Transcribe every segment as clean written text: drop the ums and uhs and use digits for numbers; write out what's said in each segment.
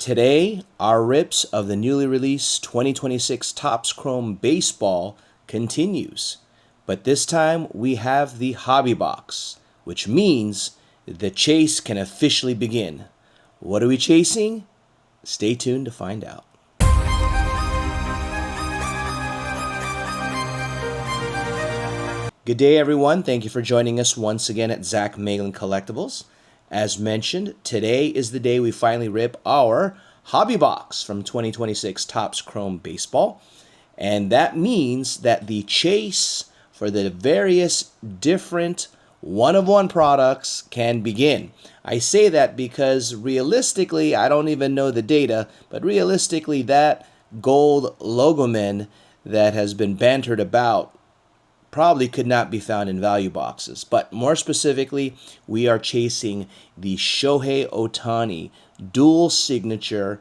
Today, our rips of the newly released 2026 Topps Chrome Baseball continues. But this time, we have the hobby box, which means the chase can officially begin. What are we chasing? Stay tuned to find out. Good day, everyone. Thank you for joining us once again at Zach Meglin Collectibles. As mentioned, today is the day we finally rip our hobby box from 2026 Topps Chrome Baseball. And that means that the chase for the various different one-of-one products can begin. I say that because realistically, I don't even know the data, but realistically that gold logoman that has been bantered about probably could not be found in value boxes. But more specifically, we are chasing the Shohei Ohtani dual signature,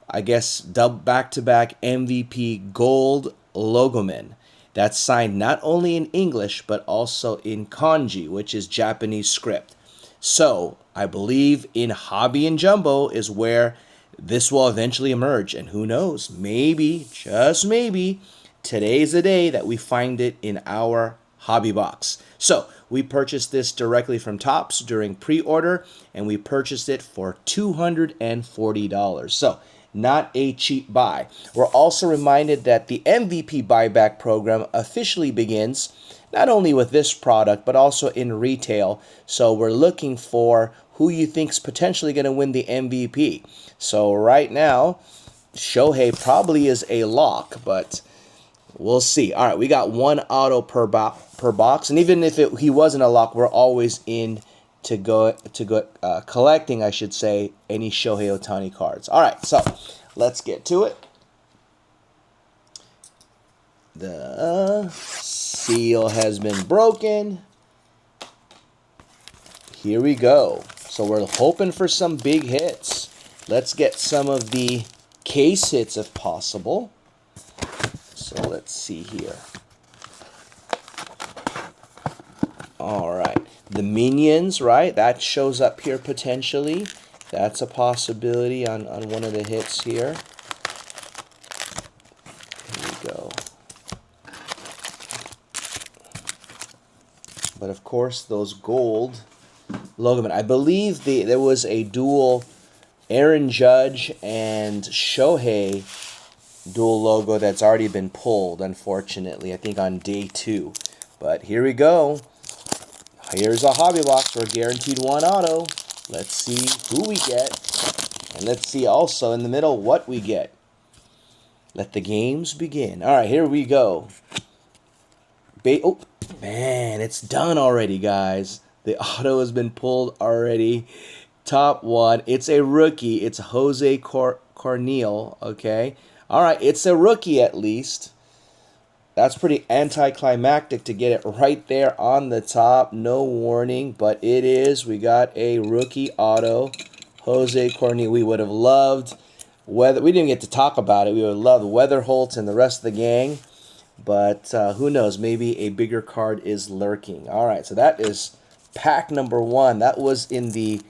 I guess, back-to-back MVP gold logoman. That's signed not only in English, but also in Kanji, which is Japanese script. So, I believe in Hobby and Jumbo is where this will eventually emerge. And who knows, maybe, just maybe, today's the day that we find it in our hobby box. So we purchased this directly from Topps during pre-order, and we purchased it for $240. So not a cheap buy. We're also reminded that the MVP buyback program officially begins not only with this product, but also in retail. So we're looking for who you think's potentially going to win the MVP. So right now, Shohei probably is a lock, but we'll see. All right, we got one auto per box, and even if he wasn't a lock, we're always in to go collecting, I should say, any Shohei Ohtani cards. All right, so let's get to it. The seal has been broken. Here we go. So we're hoping for some big hits. Let's get some of the case hits if possible. So let's see here. All right. The minions, right? That shows up here potentially. That's a possibility on one of the hits here. Here we go. But of course, those gold logoman. I believe there was a dual Aaron Judge and Shohei dual logo that's already been pulled, unfortunately, I think on day 2. But here we go. Here's a hobby box. We're guaranteed one auto. Let's see who we get. And let's see also in the middle what we get. Let the games begin. All right, here we go. Oh, man, it's done already, guys. The auto has been pulled already. Top one. It's a rookie. It's Jose Cornel, okay? All right, it's a rookie at least. That's pretty anticlimactic to get it right there on the top. No warning, but it is. We got a rookie auto, Jose Cornel. We would have loved whether we didn't get to talk about it. We would have loved Weatherholt and the rest of the gang, but who knows? Maybe a bigger card is lurking. All right, so that is pack number 1. That was in the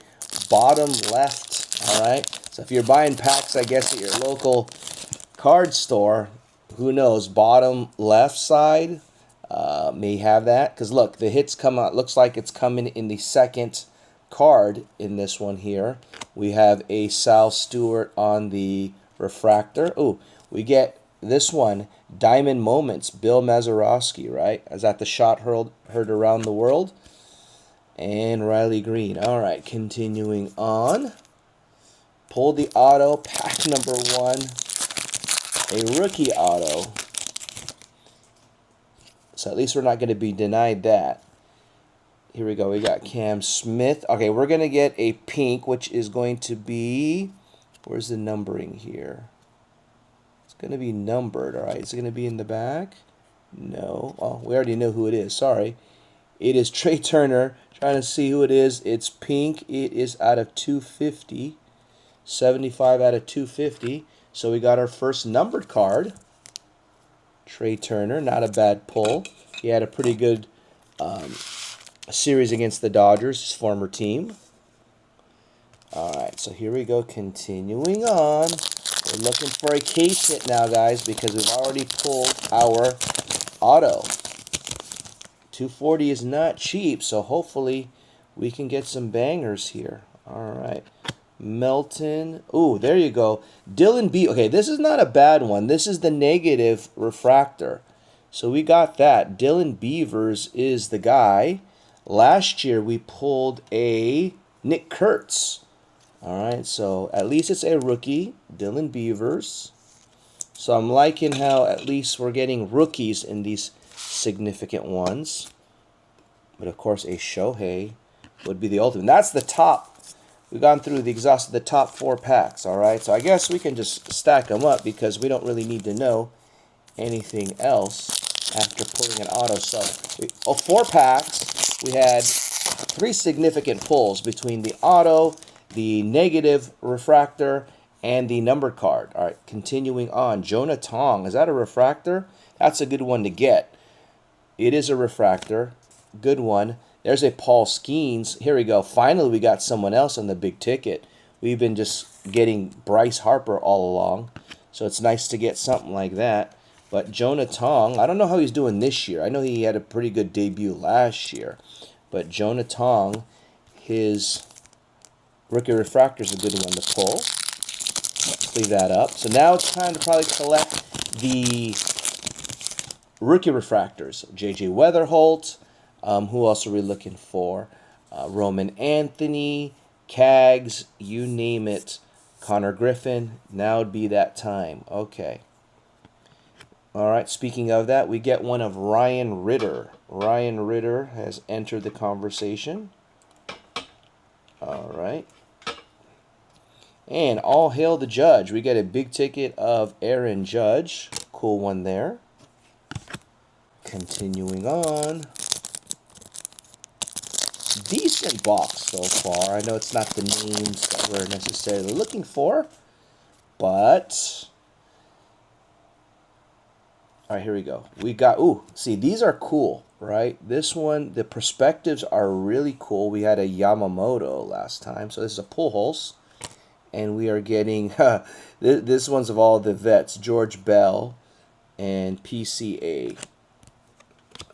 bottom left. All right, so if you're buying packs, I guess at your local card store, who knows, bottom left side may have that, because look, the hits come out, looks like it's coming in the second card in this one here. We have a Sal Stewart on the refractor. Oh, we get this one, Diamond Moments, Bill Mazeroski, right? Is that the shot heard around the world? And Riley Green. All right, continuing on. Pull the auto, pack number 1. A rookie auto. So at least we're not going to be denied that. Here we go. We got Cam Smith. Okay, we're going to get a pink, which is going to be... Where's the numbering here? It's going to be numbered, all right? Is it going to be in the back? No. Oh, we already know who it is. Sorry. It is Trey Turner. Trying to see who it is. It's pink. It is out of 250. 75 out of 250. So we got our first numbered card. Trey Turner, not a bad pull. He had a pretty good series against the Dodgers, his former team. All right, so here we go. Continuing on. We're looking for a case hit now, guys, because we've already pulled our auto. 240 is not cheap, so hopefully we can get some bangers here. All right. Melton. Ooh, there you go. Dylan B. Okay, this is not a bad one. This is the negative refractor. So we got that. Dylan Beavers is the guy. Last year we pulled a Nick Kurtz. All right, so at least it's a rookie, Dylan Beavers. So I'm liking how at least we're getting rookies in these significant ones. But of course, a Shohei would be the ultimate. That's the top. We've gone through the exhaust of the top 4 packs, all right? So I guess we can just stack them up because we don't really need to know anything else after pulling an auto. So 4 packs, we had 3 significant pulls between the auto, the negative refractor, and the numbered card. All right, continuing on. Jonah Tong, is that a refractor? That's a good one to get. It is a refractor. Good one. There's a Paul Skeens. Here we go. Finally, we got someone else on the big ticket. We've been just getting Bryce Harper all along, so it's nice to get something like that. But Jonah Tong, I don't know how he's doing this year. I know he had a pretty good debut last year. But Jonah Tong, his rookie refractor is a good one to pull. Let's leave that up. So now it's time to probably collect the rookie refractors. J.J. Weatherholt. Who else are we looking for? Roman Anthony, Cags, you name it. Connor Griffin. Now would be that time. Okay. All right, speaking of that, we get one of Ryan Ritter. Ryan Ritter has entered the conversation. All right. And all hail the Judge. We get a big ticket of Aaron Judge. Cool one there. Continuing on. Decent box so far. I know it's not the names that we're necessarily looking for, but all right, here we go. We got, ooh, see, these are cool, right? This one, the perspectives are really cool. We had a Yamamoto last time, so this is a Pujols, and we are getting, this one's of all the vets, George Bell and PCA.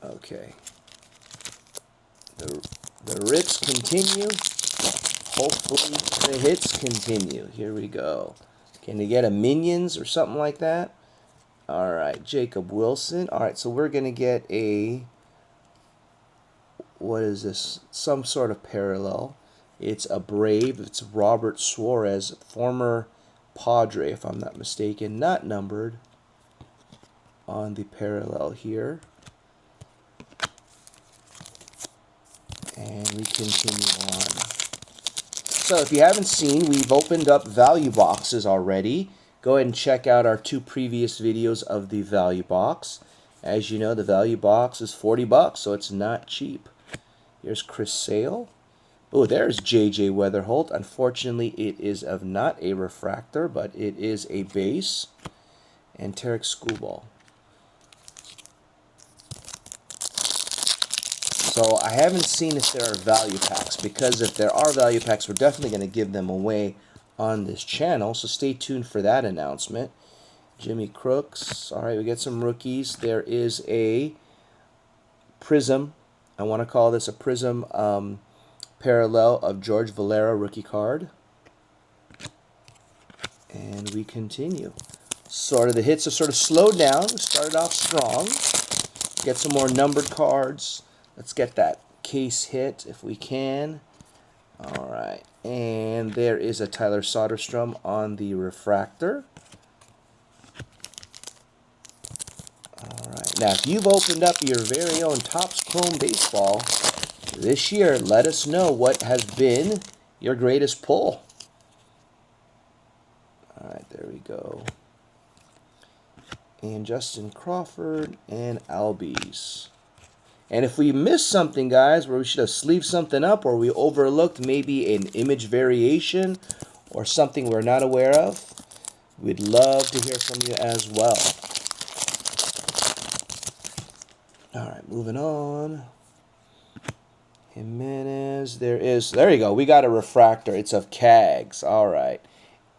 Okay. The rips continue. Hopefully the hits continue. Here we go. Can you get a Minions or something like that? All right, Jacob Wilson. All right, so we're going to get a, what is this? Some sort of parallel. It's a Brave. It's Robert Suarez, former Padre, if I'm not mistaken. Not numbered on the parallel here. And we continue on. So if you haven't seen, we've opened up value boxes already. Go ahead and check out our 2 previous videos of the value box. As you know, the value box is $40, so it's not cheap. Here's Chris Sale. Oh, there's J.J. Weatherholt. Unfortunately, it is of not a refractor, but it is a base. And Tarek Skubal. So I haven't seen if there are value packs, because if there are value packs, we're definitely going to give them away on this channel. So stay tuned for that announcement. Jimmy Crooks. All right, we get some rookies. There is a Prism. I want to call this a Prism parallel of George Valera rookie card. And we continue. Sort of the hits have sort of slowed down. We started off strong. Get some more numbered cards. Let's get that case hit if we can. All right. And there is a Tyler Soderstrom on the refractor. All right. Now, if you've opened up your very own Topps Chrome Baseball this year, let us know what has been your greatest pull. All right. There we go. And Justin Crawford and Albies. And if we missed something, guys, where we should have sleeved something up, or we overlooked maybe an image variation or something we're not aware of, we'd love to hear from you as well. All right, moving on. Jimenez, there you go. We got a refractor. It's of Cags. All right.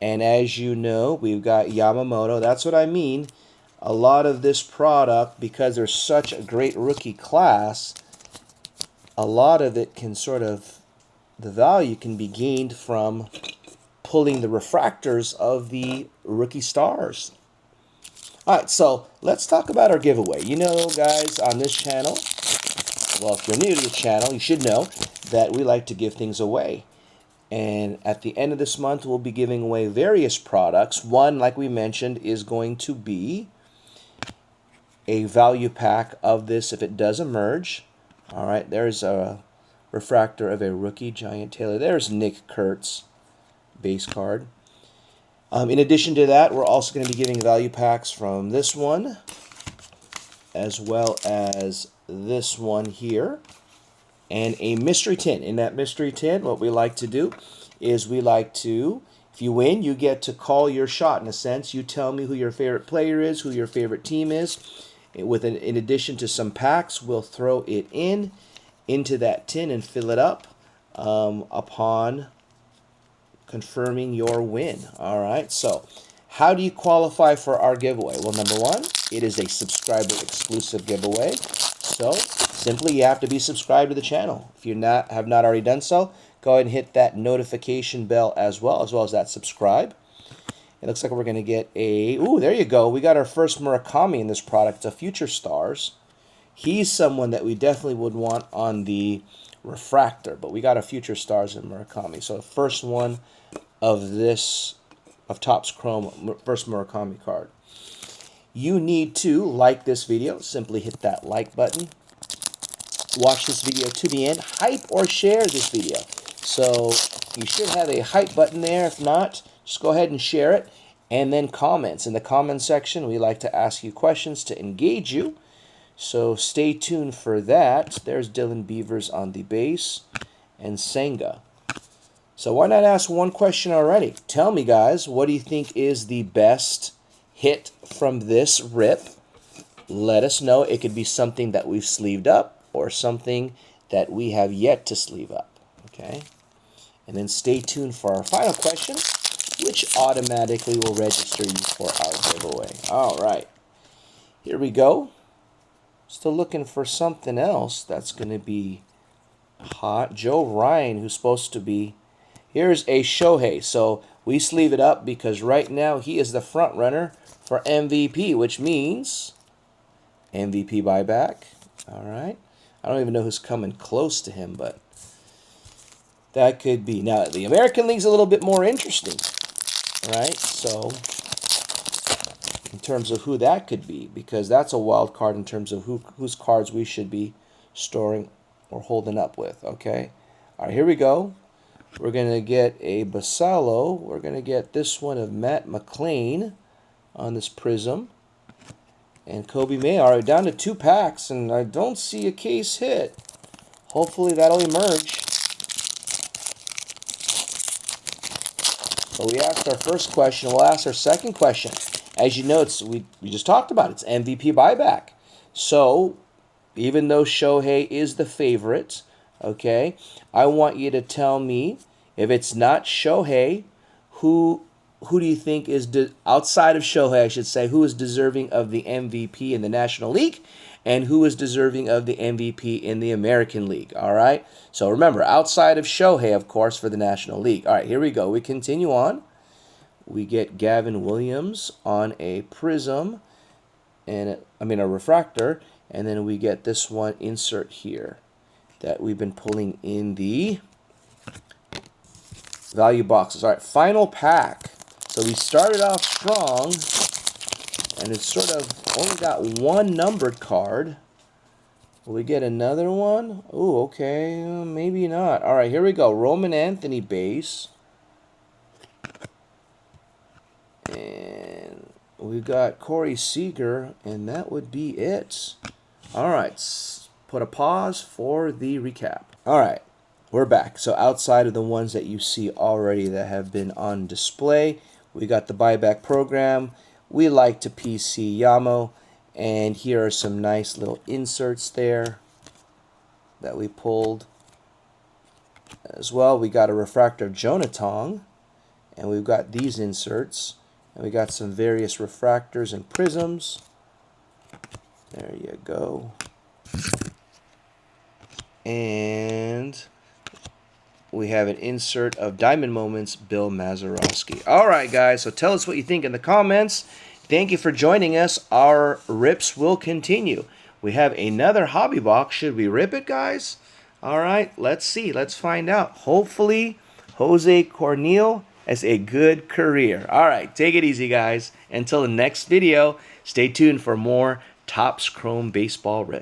And as you know, we've got Yamamoto. That's what I mean. A lot of this product, because there's such a great rookie class, a lot of it can sort of, the value can be gained from pulling the refractors of the rookie stars. All right, so let's talk about our giveaway. You know, guys, on this channel, well, if you're new to the channel, you should know that we like to give things away. And at the end of this month, we'll be giving away various products. One, like we mentioned, is going to be a value pack of this if it does emerge. All right, there's a refractor of a rookie Giant Taylor. There's Nick Kurtz base card. In addition to that, we're also going to be giving value packs from this one, as well as this one here, and a mystery tin. In that mystery tin, what we like to do is we like to, if you win, you get to call your shot. In a sense, you tell me who your favorite player is, who your favorite team is. In addition to some packs, we'll throw it into that tin and fill it up upon confirming your win. All right, so how do you qualify for our giveaway? Well, number one, it is a subscriber exclusive giveaway. So simply you have to be subscribed to the channel. If you have not already done so, go ahead and hit that notification bell as well as that subscribe. It looks like we're going to get a, ooh, there you go. We got our first Murakami in this product, it's a Future Stars. He's someone that we definitely would want on the refractor, but we got a Future Stars in Murakami. So the first one of this, of Topps Chrome, first Murakami card. You need to like this video. Simply hit that like button. Watch this video to the end. Hype or share this video. So you should have a hype button there. If not, just go ahead and share it. And then comments. In the comment section, we like to ask you questions to engage you. So stay tuned for that. There's Dylan Beavers on the base and Senga. So why not ask one question already? Tell me, guys, what do you think is the best hit from this rip? Let us know. It could be something that we've sleeved up or something that we have yet to sleeve up. Okay? And then stay tuned for our final question, which automatically will register you for our giveaway. All right. Here we go. Still looking for something else that's going to be hot. Joe Ryan, who's supposed to be... Here's a Shohei. So we sleeve it up because right now he is the front runner for MVP, which means MVP buyback. All right. I don't even know who's coming close to him, but that could be. Now, the American League's a little bit more interesting, right? So in terms of who that could be, because that's a wild card in terms of whose cards we should be storing or holding up with, okay? All right, here we go. We're going to get a Basallo. We're going to get this one of Matt McLean on this Prism. And Kobe May. All right, down to 2 packs, and I don't see a case hit. Hopefully that'll emerge. So we asked our first question. We'll ask our second question. As you know, we just talked about it. It's MVP buyback. So even though Shohei is the favorite, okay, I want you to tell me, if it's not Shohei, who do you think is, outside of Shohei, I should say, who is deserving of the MVP in the National League, and who is deserving of the MVP in the American League, all right? So remember, outside of Shohei, of course, for the National League. All right, here we go. We continue on. We get Gavin Williams on a Prism, and a refractor, and then we get this one insert here that we've been pulling in the value boxes. All right, final pack. So we started off strong, and it's sort of only got one numbered card. Will we get another one? Oh, okay, maybe not. All right, here we go. Roman Anthony base. And we've got Corey Seager, and that would be it. All right, put a pause for the recap. All right, we're back. So outside of the ones that you see already that have been on display, we got the buyback program. We like to PC Yamo, and here are some nice little inserts there that we pulled. As well, we got a refractor of Jonah Tong, and we've got these inserts, and we got some various refractors and prisms. There you go. And we have an insert of Diamond Moments, Bill Mazeroski. All right, guys, so tell us what you think in the comments. Thank you for joining us. Our rips will continue. We have another hobby box. Should we rip it, guys? All right, let's see. Let's find out. Hopefully, Jose Cornel has a good career. All right, take it easy, guys. Until the next video, stay tuned for more Topps Chrome Baseball Rip.